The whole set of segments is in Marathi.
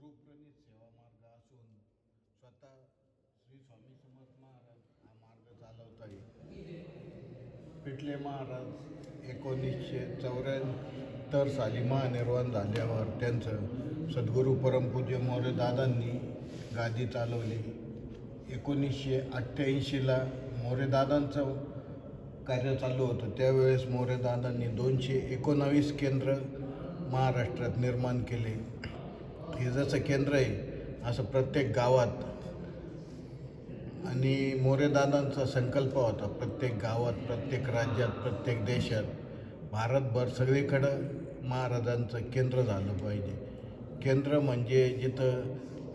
गुरुप्रणित सेवा मार्ग असून स्वतः श्री स्वामी समर्थ महाराज हा मार्ग चालवत आहे. पिठले महाराज 1974 साली महानिर्वाण झाल्यावर त्यांचं सद्गुरू परमपूज्य मोरे दादांनी गादी चालवली. 1988ला मोरे दादांचं कार्य चालू होतं. त्यावेळेस मोरे दादांनी 219 केंद्र महाराष्ट्रात निर्माण केले. हे जसं केंद्र आहे असं प्रत्येक गावात, आणि मोरेदादांचा संकल्प होता प्रत्येक गावात, प्रत्येक राज्यात, प्रत्येक देशात, भारतभर सगळीकडं महाराजांचं केंद्र झालं पाहिजे. केंद्र म्हणजे जिथं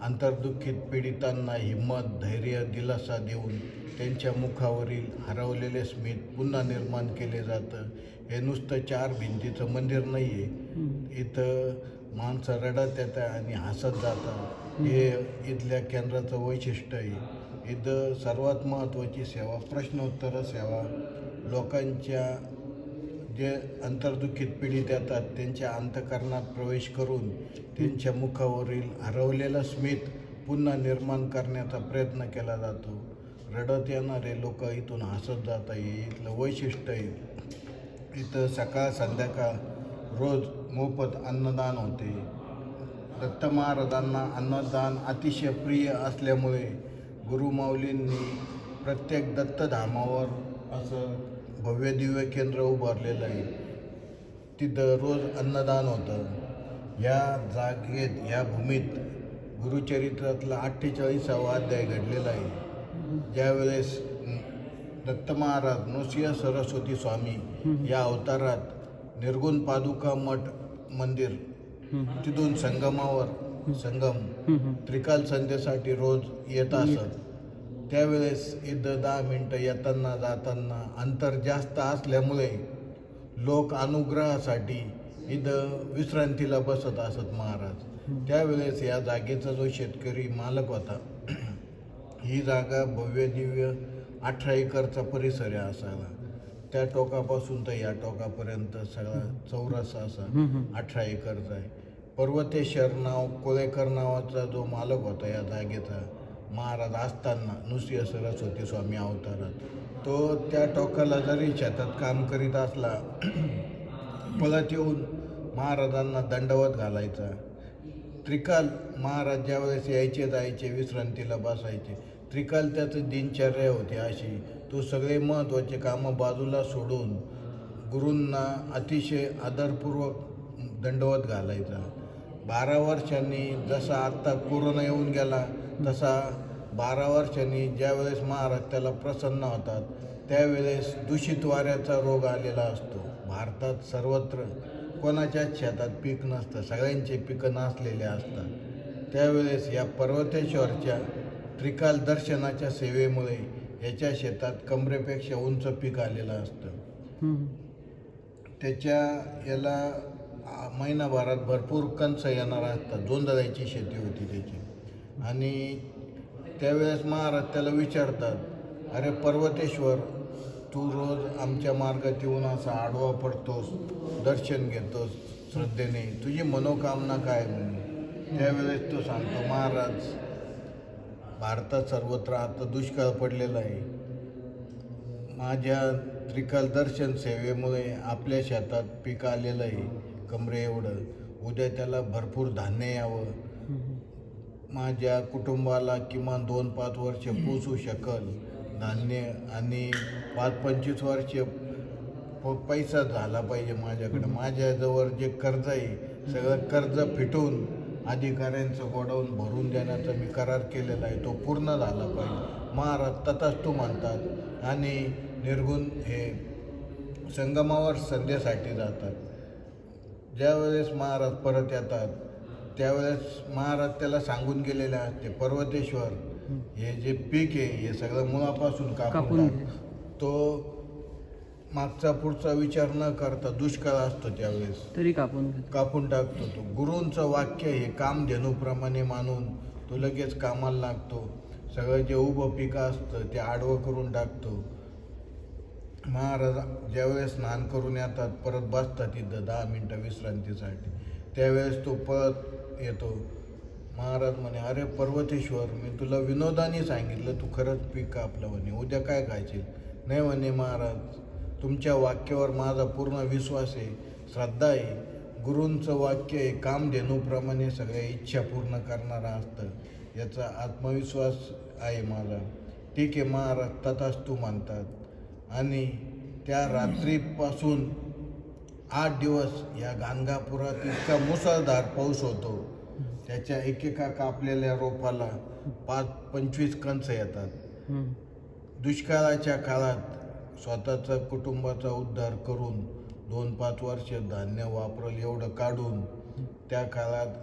अंतर्दुःखित पीडितांना हिंमत, धैर्य, दिलासा देऊन त्यांच्या मुखावरील हरवलेले स्मित पुन्हा निर्माण केले जातं. हे नुसतं 4 भिंतीचं मंदिर नाही आहे. इथं माणसं रडत येतात आणि हसत जातात. हे इथल्या केंद्राचं वैशिष्ट्य आहे. इथं सर्वात महत्त्वाची सेवा प्रश्नोत्तर सेवा. लोकांच्या जे अंतर्दुःखित पीडित येतात त्यांच्या अंतःकरणात प्रवेश करून त्यांच्या मुखावरील हरवलेलं स्मित पुन्हा निर्माण करण्याचा प्रयत्न केला जातो. रडत येणारे लोक इथून हसत जात आहे. इथलं वैशिष्ट्य आहे. इथं सकाळ संध्याकाळ रोज मोफत अन्नदान होते. दत्त महाराजांना अन्नदान अतिशय प्रिय असल्यामुळे गुरुमाऊलींनी प्रत्येक दत्तधामावर असं भव्य दिव्य केंद्र उभारलेलं आहे. तिथं रोज अन्नदान होतं. या जागेत, या भूमीत गुरुचरित्रातला 48वा अध्याय घडलेला आहे. ज्यावेळेस दत्त महाराज नृसिंह सरस्वती स्वामी या अवतारात निर्गुण पादुका मठ मंदिर, तिथून संगम त्रिकाल संध्येसाठी रोज येत असत. त्यावेळेस इथं 10 मिनटं येताना जाताना अंतर जास्त असल्यामुळे लोक अनुग्रहासाठी इथं विश्रांतीला बसत असत महाराज. त्यावेळेस या जागेचा जो शेतकरी मालक होता, ही जागा भव्य दिव्य 18 एकरचा परिसर आहे असायला. त्या टोकापासून तर या टोकापर्यंत सगळा चौरस असा 18 एकरचा आहे. पर्वतेश्वर कोळेकर नावाचा जो मालक होता या जागेचा, महाराज असताना नृसिंह सरस्वती स्वामी अवतारात, तो त्या टोकाला जरी शेतात काम करीत असला पळत येऊन महाराजांना दंडवत घालायचा. त्रिकाल महाराज ज्यावेळेस यायचे जायचे विश्रांतीला बसायचे, त्रिकाल त्याचं दिनचर्या होती अशी. तो सगळे महत्त्वाचे कामं बाजूला सोडून गुरूंना अतिशय आदरपूर्वक दंडवत घालायचा. 12 वर्षांनी, जसा आत्ता कोरोना येऊन गेला तसा 12 वर्षांनी ज्यावेळेस महाराज त्याला प्रसन्न होतात त्यावेळेस दूषित वाऱ्याचा रोग आलेला असतो. भारतात सर्वत्र कोणाच्याच शेतात पीक नसतं, सगळ्यांचे पिकं नासलेले असतात. त्यावेळेस या पर्वतेश्वरच्या त्रिकाल दर्शनाच्या सेवेमुळे याच्या शेतात कमरेपेक्षा उंच पीक आलेलं असतं. त्याच्या याला महिनाभरात भरपूर कंस येणार असतात. जोंधळ्याची शेती होती त्याची. आणि त्यावेळेस महाराज त्याला विचारतात, अरे पर्वतेश्वर, तू रोज आमच्या मार्गात येऊन असा आडवा पडतोस, दर्शन घेतोस श्रद्धेने, तुझी मनोकामना काय म्हणून. त्यावेळेस तो सांगतो, महाराज भारतात सर्वत्र आता दुष्काळ पडलेला आहे. माझ्या त्रिकाल दर्शन सेवेमुळे आपल्या शेतात पीक आलेलं आहे कमरे एवढं. उद्या त्याला भरपूर धान्य यावं. माझ्या कुटुंबाला किमान 2-5 वर्ष पोसू शकल धान्य, आणि 5-25 वर्ष पैसा झाला पाहिजे माझ्याकडे. माझ्याजवळ जे कर्ज आहे सगळं कर्ज फिटवून अधिकाऱ्यांचं गोडाऊन भरून देण्याचा मी करार केलेला आहे, तो पूर्ण झाला पाहिजे. महाराज तथास्तु म्हणतात आणि निर्गुण हे संगमावर संध्येसाठी जातात. ज्यावेळेस महाराज परत येतात त्यावेळेस महाराज त्याला सांगून गेलेले असते, पर्वतेश्वर, हे जे पीक आहे हे सगळं मुळापासून कापून टाक. तो मागचा पुढचा विचार न करता, दुष्काळ असतो त्यावेळेस तरी कापून टाकतो. तो गुरूंचं वाक्य हे कामधेनूप्रमाणे मानून तो लगेच कामाला लागतो. सगळं जे उभं पिकं असतं ते आडवं करून टाकतो. महाराज ज्यावेळेस स्नान करून येतात परत बसतात तिथं 10 मिनटं विश्रांतीसाठी. त्यावेळेस तो पळत येतो. महाराज म्हणे, अरे पर्वतेश्वर, मी तुला विनोदाने सांगितलं, तू खरंच पीक कापलं म्हणे, उद्या काय खायचे? नाही म्हणे महाराज, तुमच्या वाक्यावर माझा पूर्ण विश्वास आहे, श्रद्धा आहे. गुरूंचं वाक्य आहे कामधेनूप्रमाणे सगळ्या इच्छा पूर्ण करणारा असतं, याचा आत्मविश्वास आहे माझा. ठीक आहे महाराज, तथास्तु म्हणतात. आणि त्या रात्रीपासून 8 दिवस या गाणगापुरात इतका मुसळधार पाऊस होतो, त्याच्या एकेका कापलेल्या रोपाला 25 कंस येतात. दुष्काळाच्या काळात स्वतःचा कुटुंबाचा उद्धार करून 2-5 वर्ष धान्य वापरल एवढं काढून त्या काळात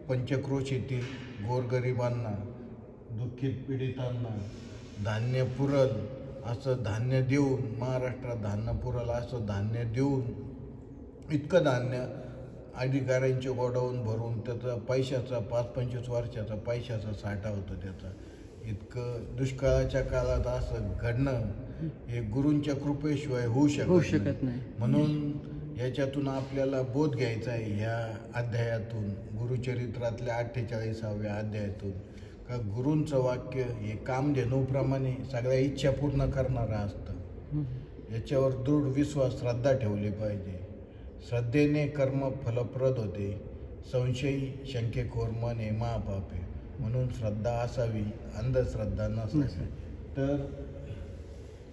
पंचक्रोशीतील गोरगरिबांना, दुःखित पीडितांना धान्य पुरल असं धान्य देऊन, महाराष्ट्रात धान्य पुरल असं धान्य देऊन, इतकं धान्य अधिकाऱ्यांचे गोडाऊन भरून त्याचा पैशाचा 5-25 वर्षाचा पैशाचा साठा होतो त्याचा. इतकं दुष्काळाच्या काळात असं घडणं हे गुरूंच्या कृपेशिवाय होऊ शकत नाही. म्हणून याच्यातून आपल्याला बोध घ्यायचा आहे, ह्या अध्यायातून, गुरुचरित्रातल्या 48व्या अध्यायातून, का गुरूंचं वाक्य हे कामधेनूप्रमाणे सगळ्या इच्छा पूर्ण करणारं असतं. याच्यावर दृढ विश्वास, श्रद्धा ठेवली पाहिजे. श्रद्धेने कर्म फलप्रद होते, संशयी शंकेखोर मन हे महापाप आहे. म्हणून श्रद्धा असावी, अंधश्रद्धा नसावी. तर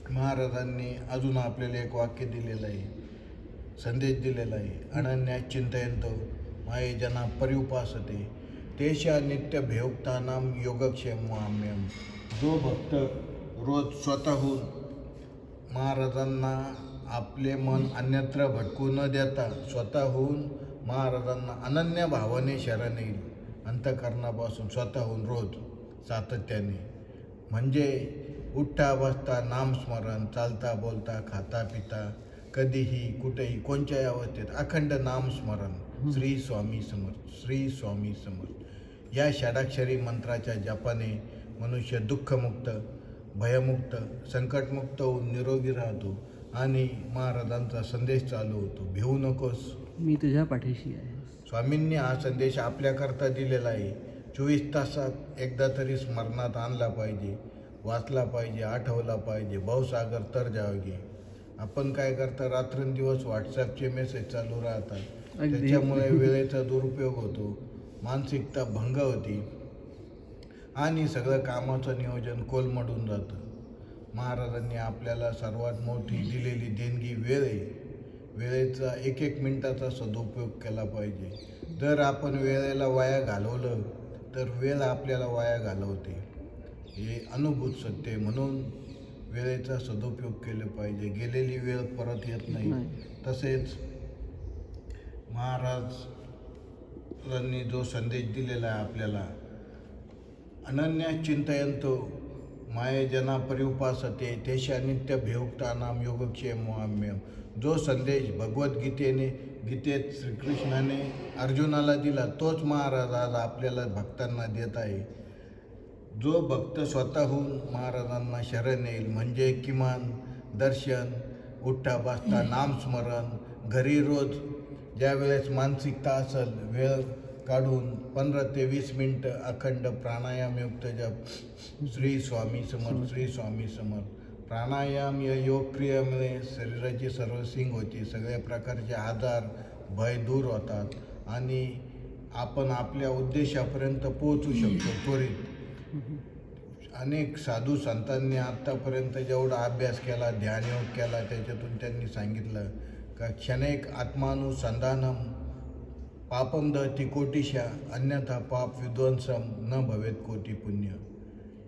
महाराजांनी अजून आपल्याला एक वाक्य दिलेलं आहे, संदेश दिलेला आहे, अनन्या चिंतयन्तो माये जना पर्युपासते तेषा नित्य भेयुक्तानाम योगक्षेमाम्यम. जो भक्त रोज स्वतःहून महाराजांना आपले मन अन्यत्र भटकू न देता स्वतःहून महाराजांना अनन्य भावाने शरण येईल, अंतःकरणापासून स्वतःहून रोज सातत्याने, म्हणजे उठता बसता नामस्मरण, चालता बोलता खाता पिता, कधीही कुठेही कोणत्याही अवस्थेत अखंड नामस्मरण, श्री स्वामी समर्थ, श्री स्वामी समर्थ या षडाक्षरी मंत्राच्या जपाने मनुष्य दुःखमुक्त, भयमुक्त, संकटमुक्त होऊन निरोगी राहतो आणि महाराजांचा संदेश चालू होतो, भिवू नकोस, मी तुझ्या पाठीशी आहे. स्वामींनी हा संदेश आपल्याकरता दिलेला आहे. 24 तासात एकदा तरी स्मरणात आणला पाहिजे, वाचला पाहिजे, आठवला पाहिजे. भावसागर तर जागे. आपण काय करता, रात्रंदिवस व्हॉट्सॲपचे मेसेज चालू राहतात, त्याच्यामुळे वेळेचा दुरुपयोग होतो, मानसिकता भंग होती आणि सगळं कामाचं नियोजन कोलमडून जातं. महाराजांनी आपल्याला सर्वात मोठी दिलेली देणगी वेळ आहे. वेळेचा 1-1 मिनिटाचा सदुपयोग केला पाहिजे. जर आपण वेळेला वाया घालवलं तर वेळ आपल्याला वाया घालवते, हे अनुभूत सत्य आहे. म्हणून वेळेचा सदुपयोग केला पाहिजे. गेलेली वेळ परत येत नाही. तसेच महाराजांनी जो संदेश दिलेला आहे आपल्याला, अनन्या चिंतयन्तो माये जना पर्युपासते तेषा नित्य भेयुक्तानाम योगक्षेमाम्यम. जो संदेश गीतेत श्रीकृष्णाने अर्जुनाला दिला, तोच महाराज आज आपल्याला भक्तांना देत आहे. जो भक्त स्वतःहून महाराजांना शरण येईल, म्हणजे किमान दर्शन, उठता बसता नामस्मरण, घरी रोज ज्या वेळेस मानसिकता असेल वेळ काढून 15 ते 20 मिनटं अखंड प्राणायामयुक्त जप, श्री स्वामी समर्थ, श्री स्वामी समर्थ. प्राणायाम या योग क्रियेमुळे शरीराची सर्व्हिसिंग होती, सगळ्या प्रकारचे आजार, भय दूर होतात आणि आपण आपल्या उद्देशापर्यंत पोहोचू शकतो त्वरित. अनेक साधू संतांनी आत्तापर्यंत जेवढा अभ्यास केला, ध्यानयोग केला, त्याच्यातून त्यांनी सांगितलं का क्षणैक आत्मानुसंधानम पापम दहती कोटिशा अन्यथा पाप विध्वंसम न भवेत कोटी पुण्य.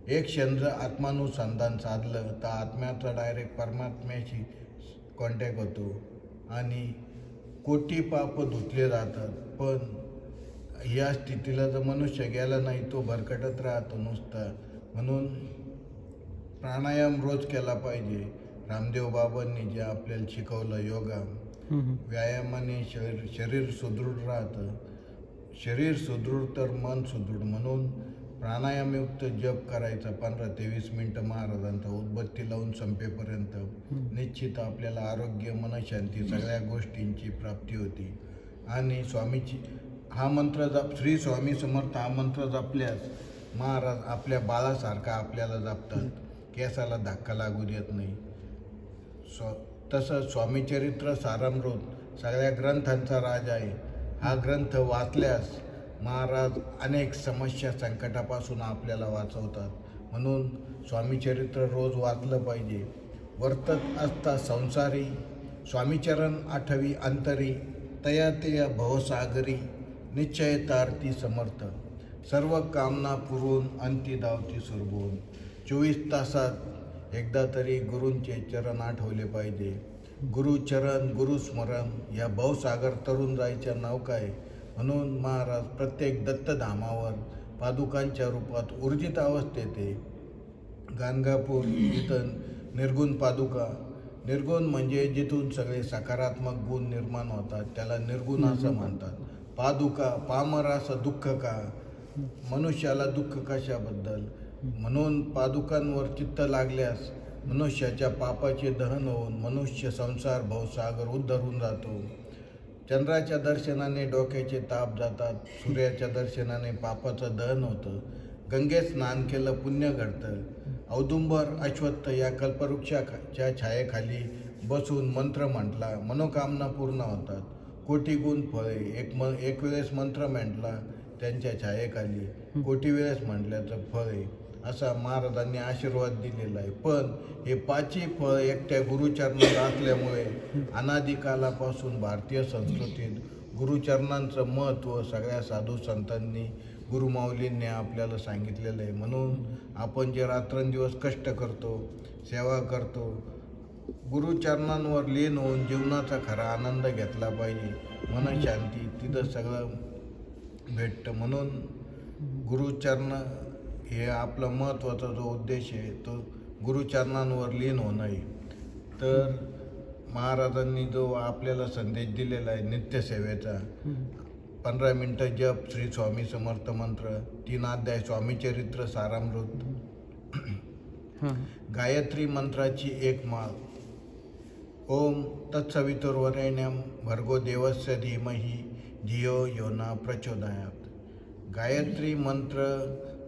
एक क्षण जर आत्मानुसंधान साधलं तर आत्म्याचा डायरेक्ट परमात्म्याशी कॉन्टॅक्ट होतो आणि कोटी पाप धुतले जातात. पण या स्थितीला जर मनुष्य गेला नाही, तो भरकटत राहतो नुसता. म्हणून प्राणायाम रोज केला पाहिजे. रामदेव बाबांनी जे आपल्याला शिकवलं, योगा, व्यायामाने शरीर सुदृढ राहतं. शरीर सुदृढ तर मन सुदृढ. म्हणून प्राणायामयुक्त जप करायचा 15 ते 20 मिनटं महाराजांचा, उदबत्ती लावून संपेपर्यंत. निश्चित आपल्याला आरोग्य, मनशांती, सगळ्या गोष्टींची प्राप्ती होती. आणि हा मंत्र जप, श्री स्वामी समर्थ हा मंत्र जपल्यास महाराज आपल्या बाळासारखा आपल्याला जपतात, केसाला धक्का लागू देत नाही. तसं स्वामीचरित्र सारामृत सगळ्या ग्रंथांचा राजा आहे. हा ग्रंथ वाचल्यास महाराज अनेक समस्या संकटापासून आपल्याला वाचवतात. म्हणून स्वामीचरित्र रोज वाचलं पाहिजे. वर्तत असता संसारी स्वामीचरण आठवी अंतरी, तया तया भवसागरी निश्चय तारती समर्थ, सर्व कामना पुरून अंती धावती सुरभून. 24 तासात एकदा तरी गुरूंचे चरण आठवले पाहिजे. गुरुचरण गुरुस्मरण या भवसागर तरुण जायच्या नौका आहे. म्हणून महाराज प्रत्येक दत्तधामावर पादुकांच्या रूपात ऊर्जित अवस्थेत आहे. गाणगापूर इथं निर्गुण पादुका, निर्गुण म्हणजे जिथून सगळे सकारात्मक गुण निर्माण होतात त्याला निर्गुण असं म्हणतात. पादुका, पामराचं दुःख का, मनुष्याला दुःख कशाबद्दल, म्हणून पादुकांवर चित्त लागल्यास मनुष्याच्या पापाचे दहन होऊन मनुष्य संसार भवसागर उद्धरून जातो. चंद्राच्या दर्शनाने डोक्याचे ताप जातात, सूर्याच्या दर्शनाने पापाचं दहन होतं, गंगेत स्नान केलं पुण्य घडतं. औदुंबर अश्वत्थ या कल्पवृक्षाच्या छायेखाली बसून मंत्र म्हटला मनोकामना पूर्ण होतात. कोटी गुण फळे, एक वेळेस मंत्र म्हटला त्यांच्या छायेखाली कोटी वेळेस म्हटल्याचं फळ आहे, असा महाराजांनी आशीर्वाद दिलेला आहे. पण हे पाचही फळ एकट्या गुरुचरणात असल्यामुळे अनादिकालापासून भारतीय संस्कृतीत गुरुचरणांचं महत्त्व सगळ्या साधू संतांनी गुरुमाऊलींनी आपल्याला सांगितलेलं आहे. म्हणून आपण जे रात्रंदिवस कष्ट करतो, सेवा करतो, गुरुचरणांवर लीन होऊन जीवनाचा खरा आनंद घेतला पाहिजे. मनशांती तिथं सगळं भेटतं. म्हणून गुरुचरण हे आपला महत्त्वाचा जो उद्देश आहे तो गुरुचरणांवर लीन होणं आहे. तर महाराजांनी जो आपल्याला संदेश दिलेला आहे नित्यसेवेचा, 15 मिनिटं जप श्री स्वामी समर्थ मंत्र, 3 अध्याय स्वामीचरित्र सारामृत, गायत्री मंत्राची 1 माळ, ओम तत्सवितुर्वरेण्यं भर्गो देवस्य धीमहि धियो यो न प्रचोदयात्. गायत्री मंत्र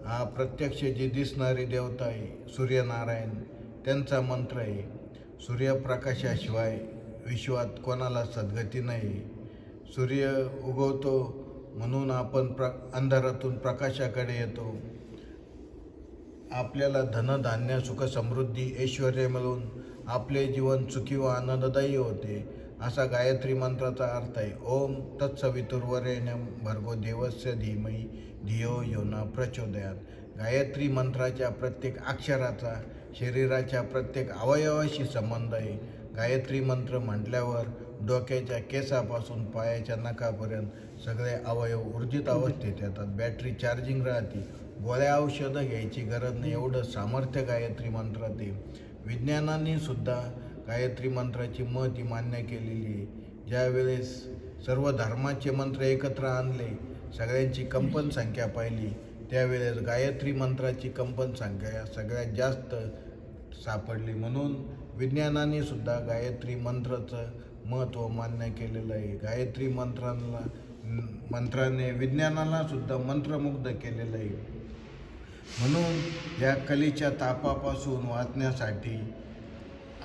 हा प्रत्यक्ष जी दिसणारी देवता आहे सूर्यनारायण त्यांचा मंत्र आहे. सूर्यप्रकाशाशिवाय विश्वात कोणाला सद्गती नाही. सूर्य उगवतो म्हणून आपण अंधारातून प्रकाशाकडे येतो. आपल्याला धनधान्य सुख समृद्धी ऐश्वर्य मिळून आपले जीवन सुखी व आनंददायी होते, असा गायत्री मंत्राचा अर्थ आहे. ओम तत्सवितुर्वरेण्यं भर्गो देवस्य धीमहि धियो यो न प्रचोदयात्. गायत्री मंत्राच्या प्रत्येक अक्षराचा शरीराच्या प्रत्येक अवयवाशी संबंध आहे. गायत्री मंत्र म्हटल्यावर डोक्याच्या केसापासून पायाच्या नखापर्यंत सगळे अवयव ऊर्जित अवस्थेत येतात. बॅटरी चार्जिंग राहते, गोळ्या औषधं घ्यायची गरज नाही, एवढं सामर्थ्य गायत्री मंत्रात आहे. विज्ञानाने सुद्धा गायत्री मंत्राची महती मान्य केलेली आहे. ज्यावेळेस सर्व धर्माचे मंत्र एकत्र आणले, सगळ्यांची कंपन संख्या पाहिली, त्यावेळेस गायत्री मंत्राची कंपन संख्या सगळ्यात जास्त सापडली. म्हणून विज्ञानाने सुद्धा गायत्री मंत्राचं महत्त्व मान्य केलेलं आहे. गायत्री मंत्राने विज्ञानाला सुद्धा मंत्रमुग्ध केलेलं आहे. म्हणून या कलीच्या तापापासून वाचण्यासाठी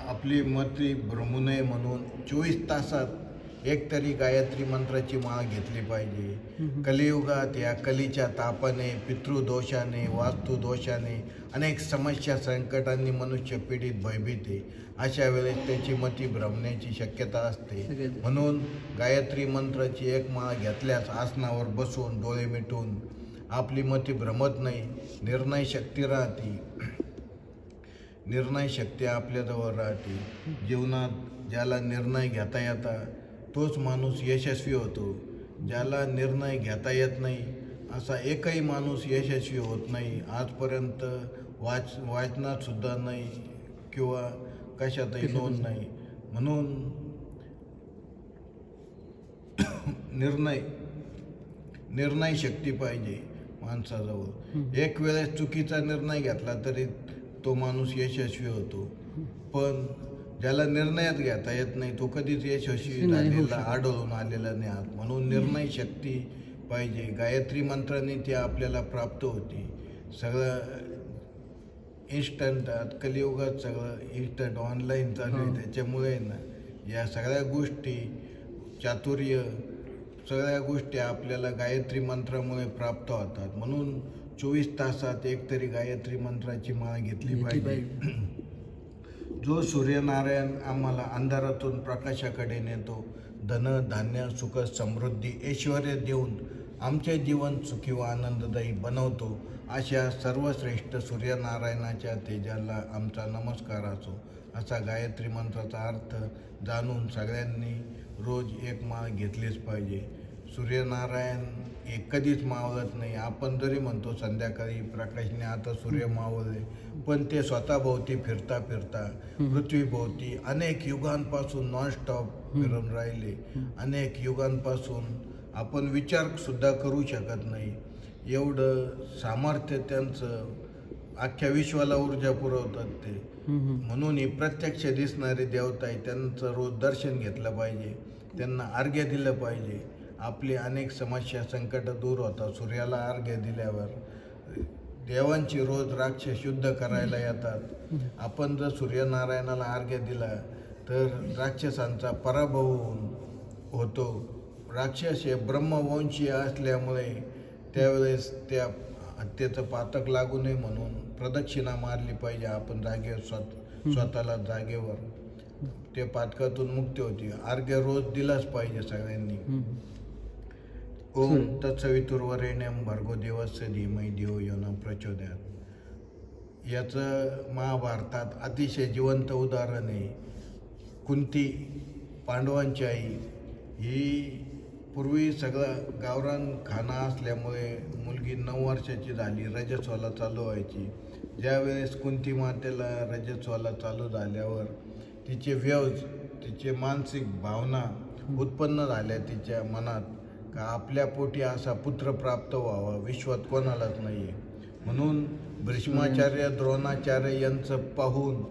आपली मती भ्रमू नये म्हणून 24 तासात एक तरी गायत्री मंत्राची माळ घेतली पाहिजे. कलियुगात या कलीच्या तापाने, पितृदोषाने, वास्तुदोषाने अनेक समस्या संकटांनी मनुष्य पीडित भयभीत आहे. अशा वेळेस त्याची मती भ्रमण्याची शक्यता असते. म्हणून गायत्री मंत्राची 1 माळ घेतल्यास आसनावर बसून डोळे मिटून आपली मती भ्रमत नाही, निर्णय शक्ती राहते. निर्णय शक्ती आपल्याजवळ राहते. जीवनात ज्याला निर्णय घेता येतात तोच माणूस यशस्वी होतो. ज्याला निर्णय घेता येत नाही असा एकही माणूस यशस्वी होत नाही. आजपर्यंत वाचनात सुद्धा नाही किंवा कशातही नोंद नाही. म्हणून निर्णय शक्ती पाहिजे माणसाजवळ. एक वेळेस चुकीचा निर्णय घेतला तरी तो माणूस यशस्वी होतो, पण ज्याला निर्णयात घेता येत नाही तो कधीच यशस्वी झालेला आढळून आलेला नाही. म्हणून निर्णय शक्ती पाहिजे. गायत्री मंत्राने ती आपल्याला प्राप्त होती. सगळं इन्स्टंट, कलियुगात सगळं इन्स्टंट ऑनलाईन चालू आहे. त्याच्यामुळे ना या सगळ्या गोष्टी, चातुर्य, सगळ्या गोष्टी आपल्याला गायत्री मंत्रामुळे प्राप्त होतात. म्हणून 24 तासात एकतरी गायत्री मंत्राची माळ घेतली पाहिजे. जो सूर्यनारायण आम्हाला अंधारातून प्रकाशाकडे नेतो, धन धान्य सुख समृद्धी ऐश्वर्य देऊन आमचे जीवन सुखी व आनंददायी बनवतो, अशा सर्वश्रेष्ठ सूर्यनारायणाच्या तेजाला आमचा नमस्कार असो. असा गायत्री मंत्राचा अर्थ जाणून सगळ्यांनी रोज एक माळ घेतलीच पाहिजे. सूर्यनारायण हे कधीच मावळत नाही. आपण जरी म्हणतो संध्याकाळी प्रकाशने आता सूर्य मावळले, पण ते स्वतःभोवती फिरता फिरता पृथ्वीभोवती अनेक युगांपासून नॉनस्टॉप फिरून राहिले. अनेक युगांपासून आपण विचारसुद्धा करू शकत नाही एवढं सामर्थ्य त्यांचं, अख्ख्या विश्वाला ऊर्जा पुरवतात ते. म्हणून ही प्रत्यक्ष दिसणारी देवता आहे, त्यांचं रोज दर्शन घेतलं पाहिजे, त्यांना अर्घ्य दिलं पाहिजे. आपली अनेक समस्या संकट दूर होतात सूर्याला अर्घ्य दिल्यावर. देवांची रोज राक्षस शुद्ध करायला येतात. आपण जर सूर्यनारायणाला अर्घ्य दिला तर राक्षसांचा पराभव होतो. राक्षस हे ब्रह्मवंशीय असल्यामुळे त्यावेळेस त्या हत्येचं पातक लागू नये म्हणून प्रदक्षिणा मारली पाहिजे आपण जागेवर, स्वतःला जागेवर. ते पातकातून मुक्ती होती. अर्घ्य रोज दिलाच पाहिजे सगळ्यांनी. ओम तत्सवितुर्वरेण्यं भर्गो देवस्य धीमहि धियो यो नः प्रचोदयात्. याचं महाभारतात अतिशय जिवंत उदाहरण आहे. कुंती, पांडवांची आई, ही पूर्वी सगळं गावरान खाना असल्यामुळे मुलगी 9 वर्षाची झाली, रजस्वाला चालू व्हायची. ज्यावेळेस कुंती मातेला रजस्वाला चालू झाल्यावर तिचे मानसिक भावना उत्पन्न झाल्या तिच्या मनात का आपल्या पोटी असा पुत्र प्राप्त व्हावा, विश्वात कोणालाच नाही आहे. म्हणून भीष्माचार्य, द्रोणाचार्य यांचं पाहून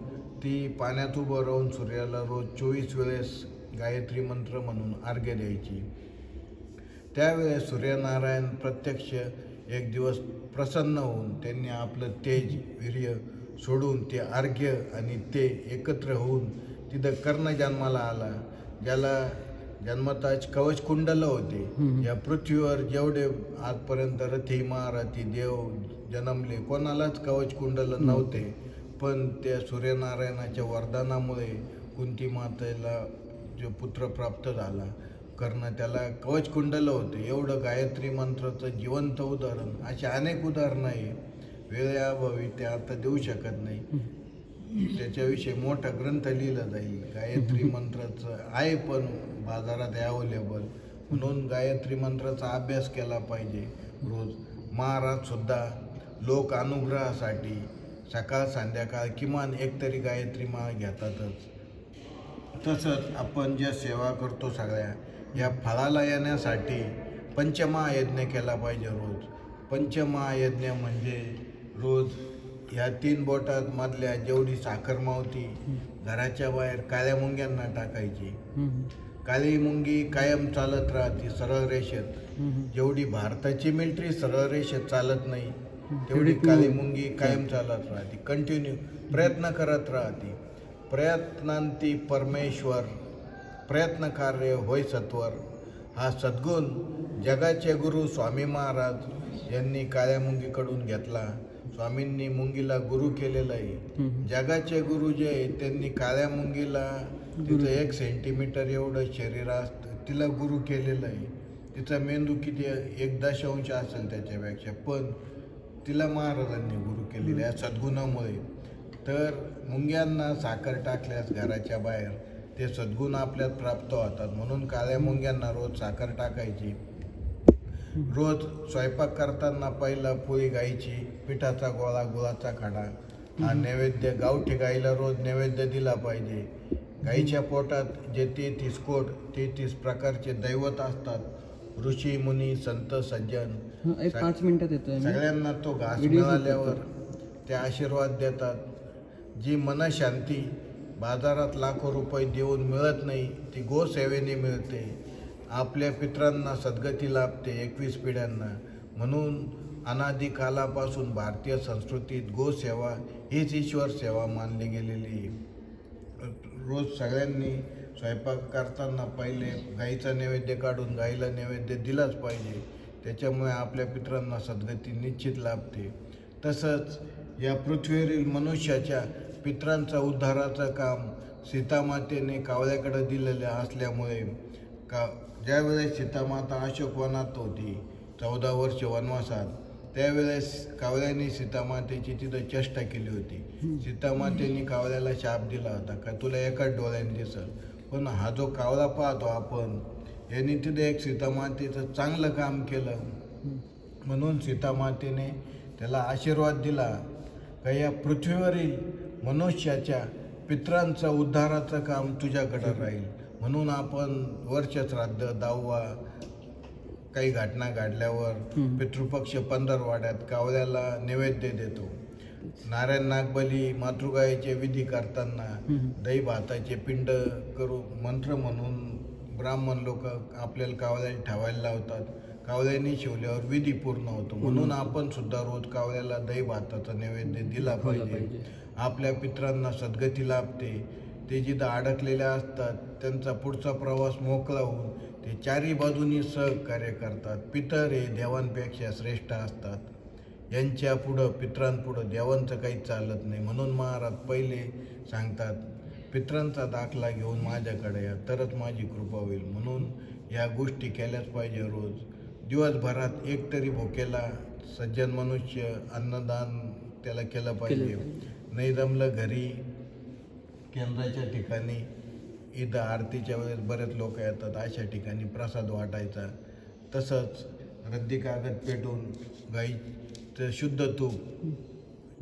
ती पाण्यात उभं राहून सूर्याला रोज 24 वेळेस गायत्री मंत्र म्हणून अर्घ्य द्यायची. त्यावेळेस सूर्यनारायण प्रत्यक्ष एक दिवस प्रसन्न होऊन त्यांनी आपलं तेज वीर्य सोडून ते अर्घ्य आणि ते एकत्र होऊन तिथं कर्ण जन्माला आला, ज्याला जन्मताच कवच कुंडल होते. या पृथ्वीवर जेवढे आजपर्यंत रथी महारथी देव जन्मले कोणालाच कवच कुंडल नव्हते, पण त्या सूर्यनारायणाच्या वरदानामुळे कुंती मातेला जो पुत्र प्राप्त झाला कर्ण, त्याला कवच कुंडल होते. एवढं गायत्री मंत्राचं जिवंत उदाहरण, अशी अनेक उदाहरणं आहे. वेळेअभावी ते आता देऊ शकत नाही. त्याच्याविषयी मोठा ग्रंथ लिहिला जाईल. गायत्री मंत्राचं आहे पण बाजारात अवेलेबल. म्हणून गायत्री मंत्राचा अभ्यास केला पाहिजे रोज. महाराजसुद्धा लोक अनुग्रहासाठी सकाळ संध्याकाळ किमान एकतरी गायत्री माळ घेतातच. तसंच आपण ज्या सेवा करतो सगळ्या, या फळाला येण्यासाठी पंचमहायज्ञ केला पाहिजे रोज. पंचमहायज्ञ म्हणजे रोज ह्या 3 बोटात मधल्या जेवढी साखर मावती घराच्या बाहेर काळ्या मुंग्यांना टाकायची. काळी मुंगी कायम चालत राहते सरळ रेषेत. जेवढी भारताची मिलिटरी सरळ रेषेत चालत नाही, तेवढी काळी मुंगी कायम चालत राहते. कंटिन्यू प्रयत्न करत राहते. प्रयत्नांती परमेश्वर, प्रयत्न कार्य होय सत्वर. हा सद्गुण जगाचे गुरु स्वामी महाराज यांनी काळ्या मुंगीकडून घेतला. स्वामींनी मुंगीला गुरु केलेलं आहे. जगाचे गुरु जे आहे त्यांनी काळ्या मुंगीला, तिचं 1 सेंटीमीटर एवढं शरीर असतं, तिला गुरु केलेलं आहे. तिचा मेंदू किती 1.0 असेल त्याच्यापेक्षा, पण तिला महाराजांनी गुरु केलेलं आहे सद्गुणामुळे. तर मुंग्यांना साखर टाकल्यास घराच्या बाहेर ते सद्गुण आपल्यात प्राप्त होतात. म्हणून काळ्या मुंग्यांना रोज साखर टाकायची. रोज स्वयंपाक करताना पहिला पोळी गायची, पिठाचा गोळा, गुळाचा खडा, हा नैवेद्य गावठी गाईला रोज नैवेद्य दिला पाहिजे. गाईच्या पोटात जे 33 कोट 33 प्रकारचे दैवत असतात, ऋषी मुनी संत सज्जन, 5 मिनिटात येतोय. सगळ्यांना तो घास मिळाल्यावर ते आशीर्वाद देतात. जी मनशांती बाजारात लाखो रुपये देऊन मिळत नाही, ती गोसेवेने मिळते. आपल्या पितरांना सद्गती लाभते 21 पिढ्यांना. म्हणून अनादी कालापासून भारतीय संस्कृतीत गोसेवा हीच ईश्वर सेवा मानली गेलेली आहे. रोज सगळ्यांनी स्वयंपाक करताना पहिले गाईचा नैवेद्य काढून गाईला नैवेद्य दिलाच पाहिजे. त्याच्यामुळे आपल्या पितरांना सद्गती निश्चित लाभते. तसंच या पृथ्वीवरील मनुष्याच्या पितरांचा उद्धाराचं काम सीतामातेने कावळ्याकडे दिलेलं असल्यामुळे ज्यावेळेस सीतामाता अशोकवनात होती 14 वर्ष वनवासात, त्यावेळेस कावळ्याने सीतामातेची तिथं चेष्टा केली होती. सीतामातेने कावळ्याला शाप दिला होता का तुला एकाच डोळ्याने दिसल. पण हा जो कावळा पाहतो आपण, यांनी तिथे एक सीतामातेचं चांगलं काम केलं. म्हणून सीतामातेने त्याला आशीर्वाद दिला का या पृथ्वीवरील मनुष्याच्या पितरांचं उद्धाराचं काम तुझ्याकडं राहील. म्हणून आपण वर्षश्राद्ध, दहावा, काही घटना घडल्यावर पितृपक्ष पंधरवाड्यात कावळ्याला नैवेद्य देतो. नारायण नागबली, मातृगायीचे विधी करताना दही भाताचे पिंड करू मंत्र म्हणून ब्राह्मण लोक आपल्याला कावळ्याला ठेवायला लावतात. कावळ्याने शिवल्यावर विधी पूर्ण होतो. म्हणून आपण सुद्धा रोज कावळ्याला दही भाताचा नैवेद्य दिला पाहिजे. आपल्या पितरांना सद्गती लाभते. ते जिथं अडकलेले असतात त्यांचा पुढचा प्रवास मोकळा होऊन ते चारी बाजूनी सहकार्य करतात. पितर हे देवांपेक्षा श्रेष्ठ असतात. यांच्या पुढं, पितरांपुढं देवांचं काही चालत नाही. म्हणून महाराज पहिले सांगतात, पितरांचा दाखला घेऊन माझ्याकडे या, तरच माझी कृपा होईल. म्हणून या गोष्टी केल्याच पाहिजे. रोज दिवसभरात एक तरी भुकेला सज्जन मनुष्य अन्नदान त्याला केलं पाहिजे. नाही जमलं घरी केंद्राच्या ठिकाणी, इथं आरतीच्या वेळेस बरेच लोक येतात, अशा ठिकाणी प्रसाद वाटायचा. तसंच रद्दी कागद पेटून गाईचं शुद्ध तूप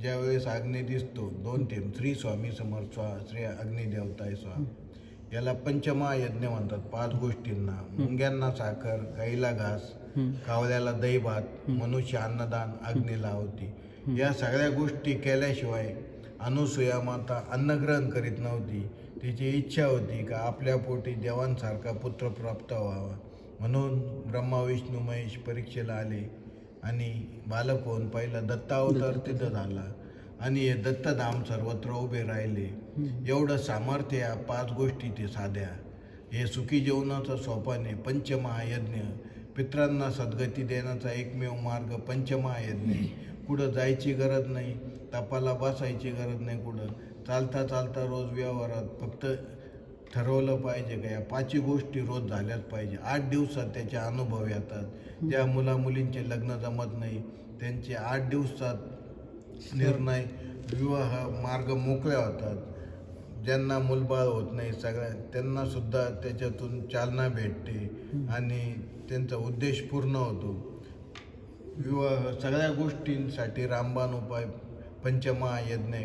ज्यावेळेस अग्नी दिसतो 2 थेंब श्री स्वामी समर्थ स्वाहा, श्री अग्निदेवताय स्वाहा, याला पंचमहायज्ञ म्हणतात. 5 गोष्टींना, मुंग्यांना साखर, गाईला घास, कावळ्याला दही भात, मनुष्य अन्नदान, अग्नीला आहुती. या सगळ्या गोष्टी केल्याशिवाय अनुसूया माता अन्नग्रहण करीत नव्हती. तिची इच्छा होती का आपल्या पोटी देवांसारखा पुत्र प्राप्त व्हावा. म्हणून ब्रह्मा विष्णू महेश परीक्षेला आले आणि बालक होऊन पहिला दत्तावतार तिथं झाला आणि हे दत्तधाम सर्वत्र उभे राहिले. एवढं सामर्थ्य या 5 गोष्टी ते साध्या. हे सुखी जीवनाचं सोपान आहे. पंचमहायज्ञ, पितरांना सद्गती देण्याचा एकमेव मार्ग पंचमहायज्ञ. कुठं जायची गरज नाही, तपाला बसायची गरज नाही. कुठं चालता चालता रोज व्यवहारात फक्त ठरवलं पाहिजे का या 5 गोष्टी रोज झाल्याच पाहिजे. 8 दिवसात त्याचे अनुभव येतात. ज्या मुलींचे लग्न जमत नाही त्यांचे 8 दिवसात निर्णय, विवाह मार्ग मोकळ्या होतात. ज्यांना मूलबाळ होत नाही त्यांना सुद्धा त्याच्यातून चालना भेटते आणि त्यांचा उद्देश पूर्ण होतो. विवाह सगळ्या गोष्टींसाठी रामबाण उपाय पंचमहायज्ञ,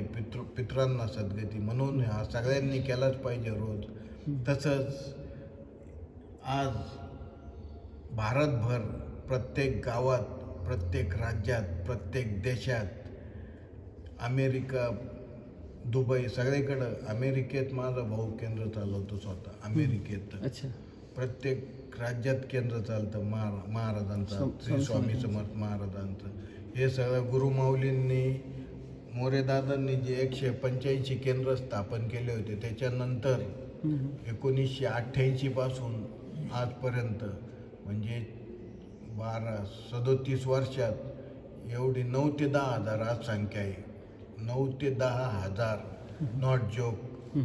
पितरांना सद्गती. म्हणून हा सगळ्यांनी केलाच पाहिजे रोज. तसंच आज भारतभर प्रत्येक गावात, प्रत्येक राज्यात, प्रत्येक देशात, अमेरिका, दुबई, सगळीकडं. अमेरिकेत माझा भाऊ केंद्र चालवतो स्वतः. अमेरिकेत प्रत्येक राज्यात केंद्र चालतं महाराजांचं, श्री स्वामी समर्थ महाराजांचं. हे सगळं गुरुमाऊलींनी, मोरेदादांनी जे 185 केंद्र स्थापन केले होते त्याच्यानंतर 1988 पासून आजपर्यंत म्हणजे 37 वर्षात एवढी 9 ते 10 हजार आज संख्या आहे. 9 ते 10 हजार, नॉट जोक.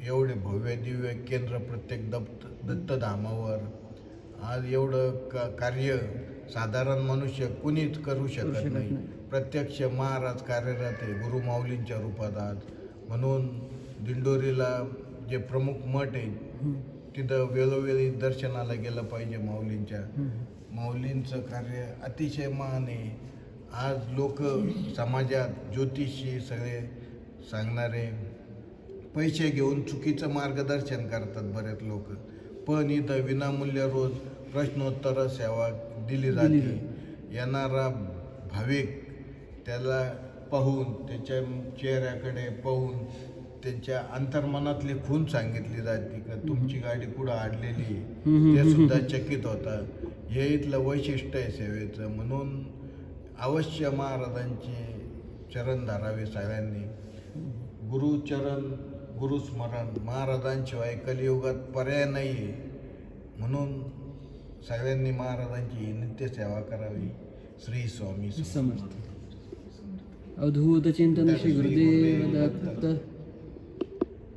एवढे भव्य दिव्य केंद्र प्रत्येक दत्तधामावर. आज एवढं कार्य साधारण मनुष्य कुणीच करू शकत नाही. प्रत्यक्ष महाराज कार्यरत आहे गुरुमाऊलींच्या रूपात आज. म्हणून दिंडोरीला जे प्रमुख मठ आहे तिथं वेळोवेळी दर्शनाला गेलं पाहिजे माऊलींच्या. माऊलींचं कार्य अतिशय महान आहे. आज लोक समाजात ज्योतिषी सगळे सांगणारे पैसे घेऊन चुकीचं मार्गदर्शन करतात बरेच लोक. पण इथं विनामूल्य रोज प्रश्नोत्तर सेवा दिली जाते. येणारा भाविक त्याला पाहून, त्याच्या चेहऱ्याकडे पाहून त्यांच्या अंतर्मनातली खून सांगितली जाते का तुमची गाडी कुठं अडलेली आहे, ते सुद्धा चकित होतं. हे इथलं वैशिष्ट्य आहे सेवेचं. म्हणून अवश्य महाराजांचे चरण धरावे सगळ्यांनी. गुरुचरण गुरुस्मरण, महाराजांशिवाय कलियुगात पर्याय नाही आहे. म्हणून सगळ्यांनी महाराजांची नित्यसेवा करावी. श्री स्वामी समर्थ. अवधूत चिंतन श्री गुरुदेव दत्त.